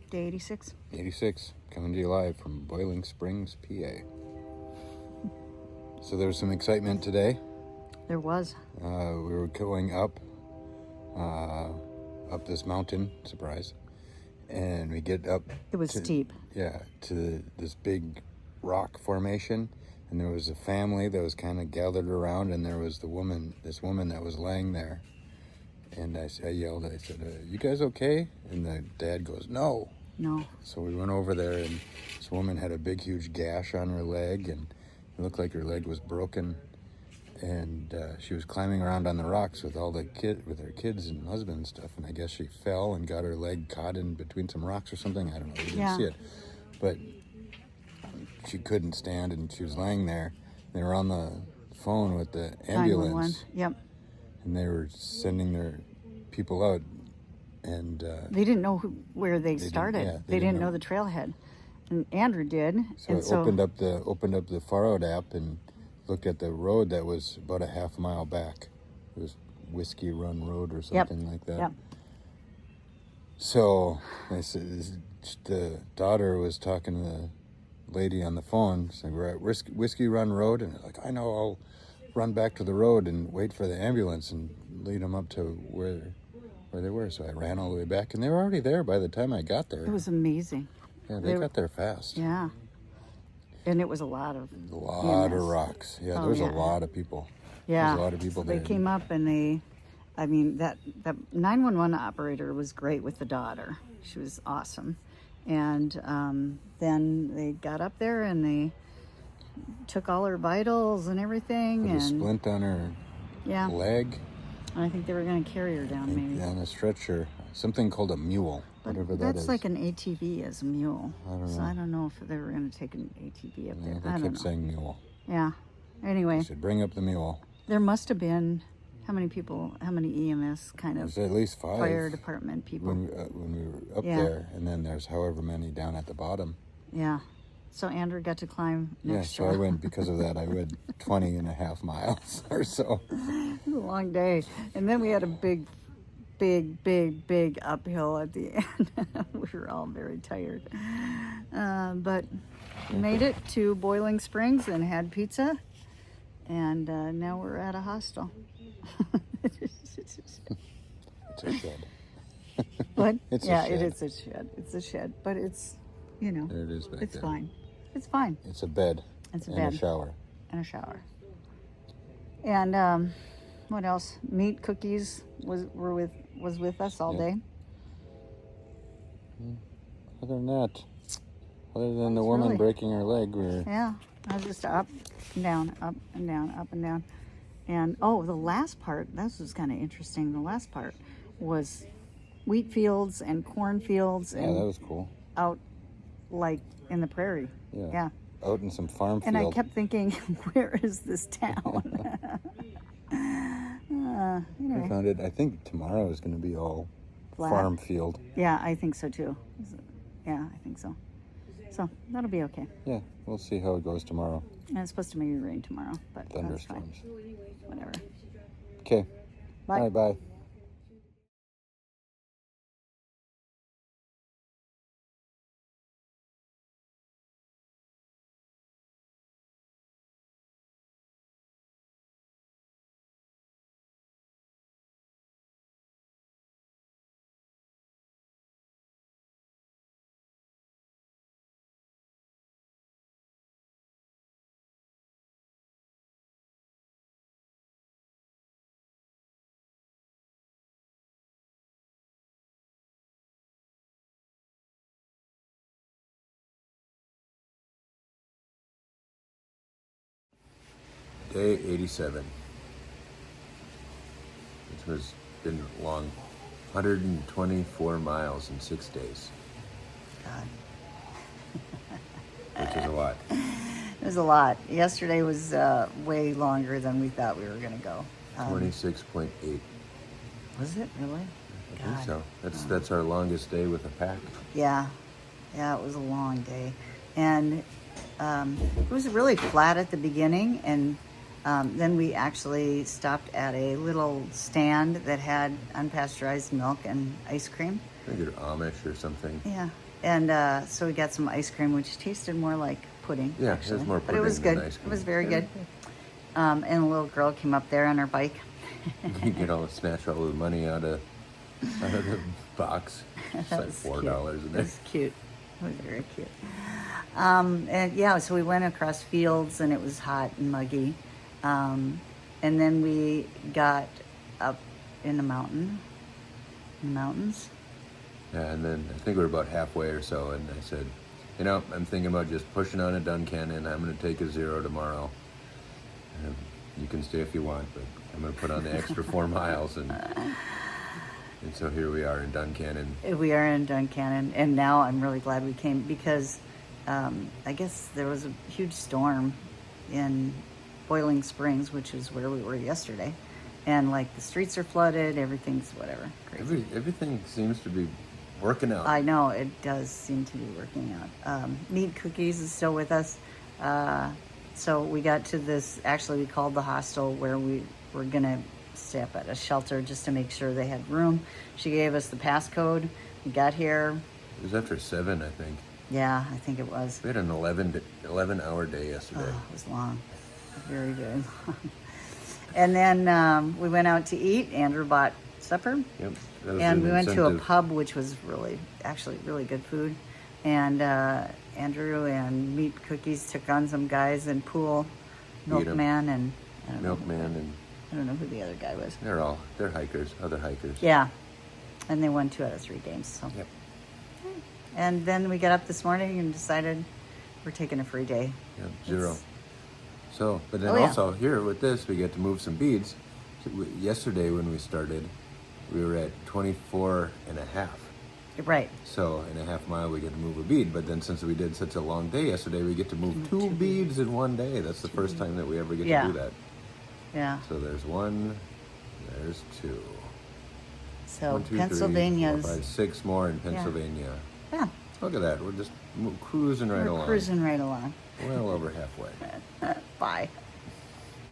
Day 86. 86, coming to you live from Boiling Springs, PA. So there was some excitement today. There was. We were going up this mountain, surprise, and we get up. It was steep. Yeah, to this big rock formation, and there was a family that was kind of gathered around, and there was this woman that was laying there. And I yelled, I said, you guys okay? And the dad goes, no. So we went over there, and this woman had a big, huge gash on her leg, and it looked like her leg was broken. And she was climbing around on the rocks with her kids and husband and stuff. And I guess she fell and got her leg caught in between some rocks or something. I don't know. We didn't see it. But she couldn't stand, and she was laying there. They were on the phone with the ambulance. Yep. And they were sending their people out, and they didn't know where they started. They didn't know the trailhead, and Andrew did. So opened up the Far Out app and looked at the road that was about a half mile back. It was Whiskey Run Road or something like that. Yep. So I said, the daughter was talking to the lady on the phone, saying, we're at Whiskey Run Road, and like, I know, I'll run back to the road and wait for the ambulance and lead them up to where they were. So I ran all the way back, and they were already there by the time I got there. It was amazing. Yeah, they got there fast. Yeah. And it was a lot of rocks. Yeah, there was a lot of people. Yeah. There was a lot of people there. They came up, and that 911 operator was great with the daughter. She was awesome. And then they got up there, and they took all her vitals and everything. Put a splint on her leg. And I think they were going to carry her down, maybe. On a stretcher. Something called a mule, whatever that is. That's like an ATV as a mule. I don't know. So I don't know if they were going to take an ATV up there. They kept saying mule. Yeah. Anyway. They said, bring up the mule. There must have been, how many EMS kind of... There's at least 5. Fire department people. When we were up there, and then there's however many down at the bottom. Yeah. So Andrew got to climb next so I went, because of that, I went 20 and a half miles or so. It was a long day. And then we had a big uphill at the end. We were all very tired. But made it to Boiling Springs and had pizza. And now we're at a hostel. It's a shed. What? It's a shed. It is a shed. It's a shed. But it's, There it is back it's there. fine. It's fine. It's a bed. It's a and bed. a shower. And a shower. And what else? Meat, cookies was with us all day. Other than that, other than the woman breaking her leg, I was just up and down, up and down, up and down. And the last part, this was kind of interesting. The last part was wheat fields and corn fields. Yeah, that was cool. Out like in the prairie. Yeah. Out in some farm field. And I kept thinking, where is this town? Anyway. I found it. I think tomorrow is going to be all flat. Farm field. Yeah, I think so too. Yeah, I think so. So that'll be okay. Yeah, we'll see how it goes tomorrow. And it's supposed to maybe rain tomorrow, but thunderstorms. That's fine. Whatever. Okay. Bye. All right, bye. Day 87. It has been long. 124 miles in 6 days. God. Which is a lot. It was a lot. Yesterday was way longer than we thought we were going to go. 26.8. Was it really? I think so. That's our longest day with a pack. Yeah. Yeah, it was a long day. And it was really flat at the beginning, and then we actually stopped at a little stand that had unpasteurized milk and ice cream. I think they're Amish or something. Yeah. So we got some ice cream, which tasted more like pudding. Yeah, actually. it was more But it was pudding good. than ice It cream. was very good. And a little girl came up there on her bike. You get snatch all the money out of the box. It's That like was $4 cute. in It there. was cute. It was very cute. And yeah, so we went across fields and it was hot and muggy. And then we got up in the mountains. Yeah, and then I think we were about halfway or so, and I said, I'm thinking about just pushing on a Duncannon. I'm going to take a 0 tomorrow. You can stay if you want, but I'm going to put on the extra 4 miles, and so here we are in Duncannon. We are in Duncannon, and now I'm really glad we came because I guess there was a huge storm in Boiling Springs, which is where we were yesterday. And like the streets are flooded, everything's whatever, crazy. Everything seems to be working out. I know, it does seem to be working out. Meat Cookies is still with us. So we got to this, actually we called the hostel where we were gonna stay up at a shelter just to make sure they had room. She gave us the passcode. We got here. It was after 7, I think. Yeah, I think it was. We had an 11-hour day yesterday. Oh, it was long. Very good. And then we went out to eat. Andrew bought supper. Yep. That was And an we went to a incentive. pub, which was actually really good food. And Andrew and Meat Cookies took on some guys in pool, Beat 'em. Milkman, and I don't know Milkman, I don't know who the other guy was. and they're hikers, other hikers. Yeah, and they won 2 out of 3 games. So. Yep. And then we got up this morning and decided we're taking a free day. Yep, 0. So, but then Oh, yeah. also here with this, we get to move some beads. So yesterday when we started, we were at 24 and a half. Right. So in a half mile we get to move a bead, but then since we did such a long day yesterday, we get to move 2 beads in one day. That's the first time that we ever get Yeah. to do that. Yeah. So there's 1, there's 2. So 1, 2, 3, Pennsylvania's 4, 5, 6 more in Pennsylvania. yeah, Look at that. We're just cruising right we're along. cruising right along. Well over halfway. Bye.